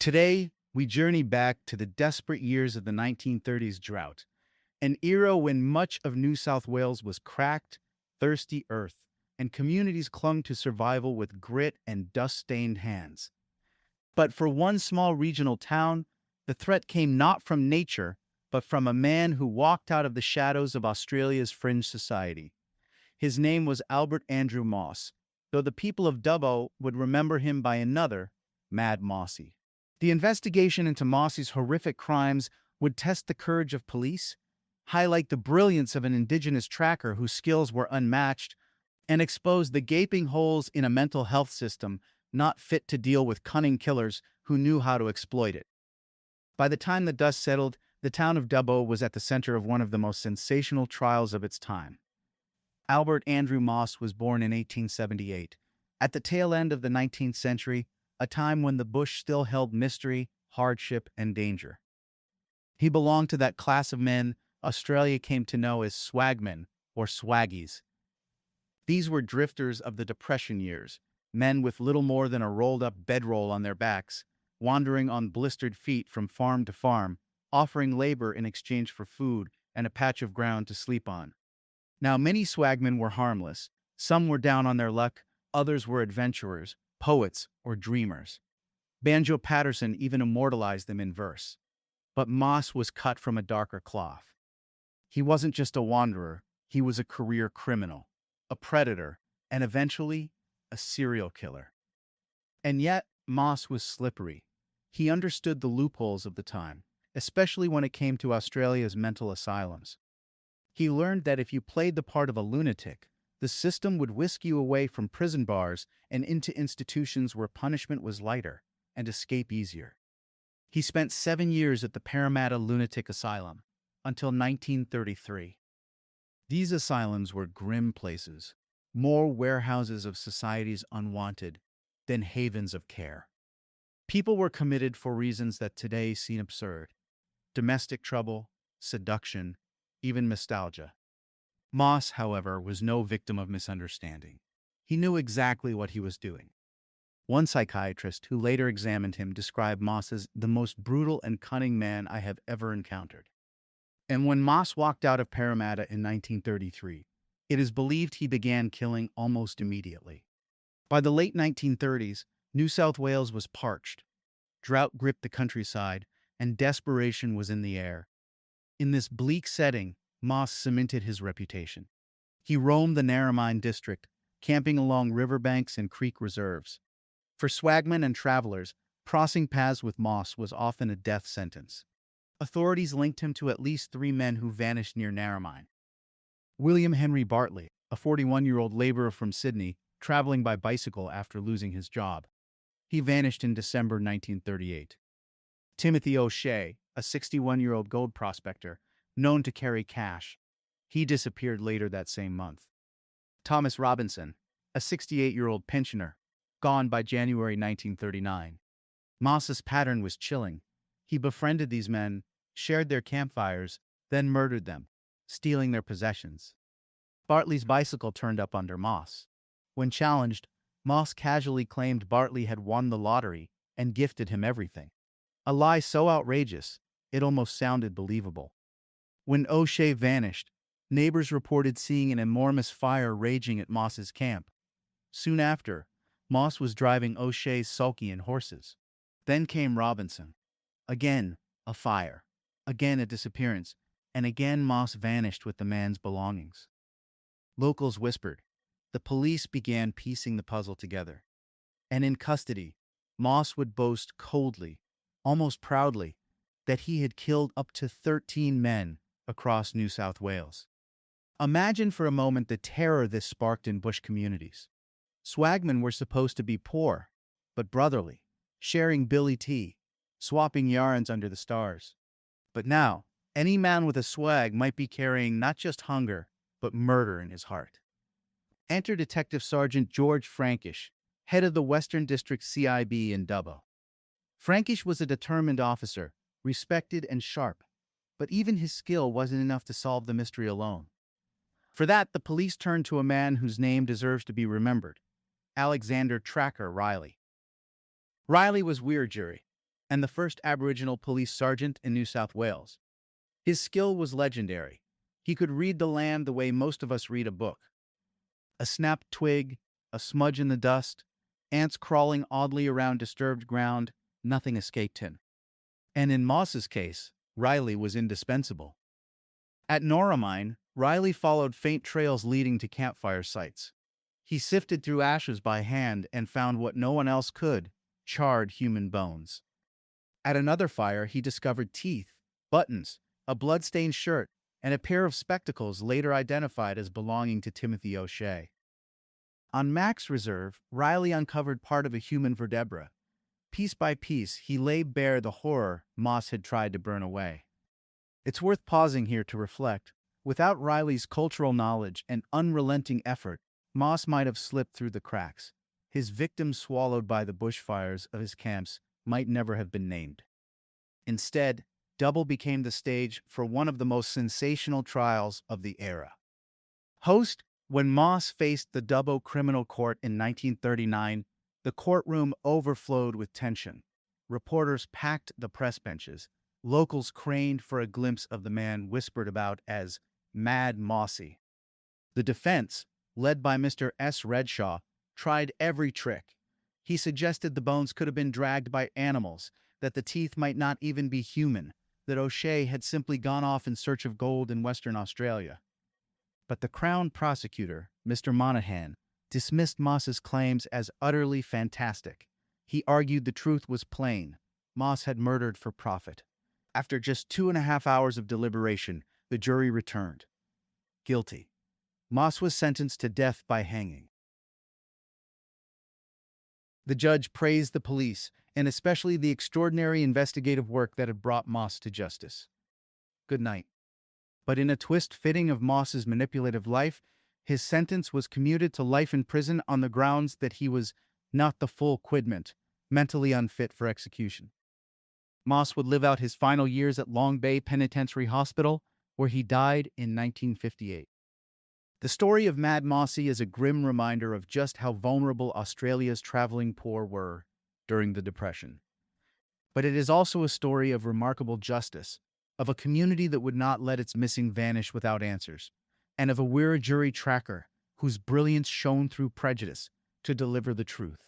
Today, we journey back to the desperate years of the 1930s drought, an era when much of New South Wales was cracked, thirsty earth, and communities clung to survival with grit and dust-stained hands. But for one small regional town, the threat came not from nature, but from a man who walked out of the shadows of Australia's fringe society. His name was Albert Andrew Moss, though the people of Dubbo would remember him by another, Mad Mossy. The investigation into Mossy's horrific crimes would test the courage of police, highlight the brilliance of an Indigenous tracker whose skills were unmatched, and expose the gaping holes in a mental health system not fit to deal with cunning killers who knew how to exploit it. By the time the dust settled, the town of Dubbo was at the center of one of the most sensational trials of its time. Albert Andrew Moss was born in 1878, at the tail end of the 19th century, a time when the bush still held mystery, hardship, and danger. He belonged to that class of men Australia came to know as swagmen or swaggies. These were drifters of the Depression years, men with little more than a rolled-up bedroll on their backs, wandering on blistered feet from farm to farm, offering labor in exchange for food and a patch of ground to sleep on. Now, many swagmen were harmless. Some were down on their luck, others were adventurers, poets, or dreamers. Banjo Patterson even immortalized them in verse. But Moss was cut from a darker cloth. He wasn't just a wanderer, he was a career criminal, a predator, and eventually, a serial killer. And yet, Moss was slippery. He understood the loopholes of the time, especially when it came to Australia's mental asylums. He learned that if you played the part of a lunatic, the system would whisk you away from prison bars and into institutions where punishment was lighter and escape easier. He spent 7 years at the Parramatta Lunatic Asylum, until 1933. These asylums were grim places, more warehouses of society's unwanted than havens of care. People were committed for reasons that today seem absurd: domestic trouble, seduction, even nostalgia. Moss, however, was no victim of misunderstanding. He knew exactly what he was doing. One psychiatrist who later examined him described Moss as the most brutal and cunning man I have ever encountered. And when Moss walked out of Parramatta in 1933, it is believed he began killing almost immediately. By the late 1930s, New South Wales was parched. Drought gripped the countryside, and desperation was in the air. In this bleak setting, Moss cemented his reputation. He roamed the Narromine district, camping along riverbanks and creek reserves. For swagmen and travelers, crossing paths with Moss was often a death sentence. Authorities linked him to at least 3 men who vanished near Narromine. William Henry Bartley, a 41-year-old laborer from Sydney, traveling by bicycle after losing his job. He vanished in December 1938. Timothy O'Shea, a 61-year-old gold prospector, known to carry cash. He disappeared later that same month. Thomas Robinson, a 68-year-old pensioner, gone by January 1939. Moss's pattern was chilling. He befriended these men, shared their campfires, then murdered them, stealing their possessions. Bartley's bicycle turned up under Moss. When challenged, Moss casually claimed Bartley had won the lottery and gifted him everything. A lie so outrageous, it almost sounded believable. When O'Shea vanished, neighbors reported seeing an enormous fire raging at Moss's camp. Soon after, Moss was driving O'Shea's sulky and horses. Then came Robinson. Again, a fire. Again, a disappearance. And again, Moss vanished with the man's belongings. Locals whispered. The police began piecing the puzzle together. And in custody, Moss would boast coldly, almost proudly, that he had killed up to 13 men across New South Wales. Imagine for a moment the terror this sparked in bush communities. Swagmen were supposed to be poor, but brotherly, sharing billy tea, swapping yarns under the stars. But now, any man with a swag might be carrying not just hunger, but murder in his heart. Enter Detective Sergeant George Frankish, head of the Western District CIB in Dubbo. Frankish was a determined officer, respected and sharp, but even his skill wasn't enough to solve the mystery alone. For that, the police turned to a man whose name deserves to be remembered: Alexander Tracker Riley. Riley was Wiradjuri, and the first Aboriginal police sergeant in New South Wales. His skill was legendary. He could read the land the way most of us read a book. A snapped twig, a smudge in the dust, ants crawling oddly around disturbed ground, nothing escaped him. And in Moss's case, Riley was indispensable. At Narromine, Riley followed faint trails leading to campfire sites. He sifted through ashes by hand and found what no one else could: charred human bones. At another fire, he discovered teeth, buttons, a blood-stained shirt, and a pair of spectacles later identified as belonging to Timothy O'Shea. On Mac's Reserve, Riley uncovered part of a human vertebra. Piece by piece, he laid bare the horror Moss had tried to burn away. It's worth pausing here to reflect. Without Riley's cultural knowledge and unrelenting effort, Moss might have slipped through the cracks. His victims swallowed by the bushfires of his camps might never have been named. Instead, Dubbo became the stage for one of the most sensational trials of the era. Host, when Moss faced the Dubbo Criminal Court in 1939, the courtroom overflowed with tension. Reporters packed the press benches. Locals craned for a glimpse of the man whispered about as Mad Mossy. The defense, led by Mr. S. Redshaw, tried every trick. He suggested the bones could have been dragged by animals, that the teeth might not even be human, that O'Shea had simply gone off in search of gold in Western Australia. But the Crown prosecutor, Mr. Monaghan, dismissed Moss's claims as utterly fantastic. He argued the truth was plain. Moss had murdered for profit. After just 2.5 hours of deliberation, the jury returned. Guilty. Moss was sentenced to death by hanging. The judge praised the police, and especially the extraordinary investigative work that had brought Moss to justice. Good night. But in a twist fitting of Moss's manipulative life, his sentence was commuted to life in prison on the grounds that he was not the full quidment, mentally unfit for execution. Moss would live out his final years at Long Bay Penitentiary Hospital, where he died in 1958. The story of Mad Mossy is a grim reminder of just how vulnerable Australia's traveling poor were during the Depression. But it is also a story of remarkable justice, of a community that would not let its missing vanish without answers, and of a Wiradjuri tracker whose brilliance shone through prejudice to deliver the truth.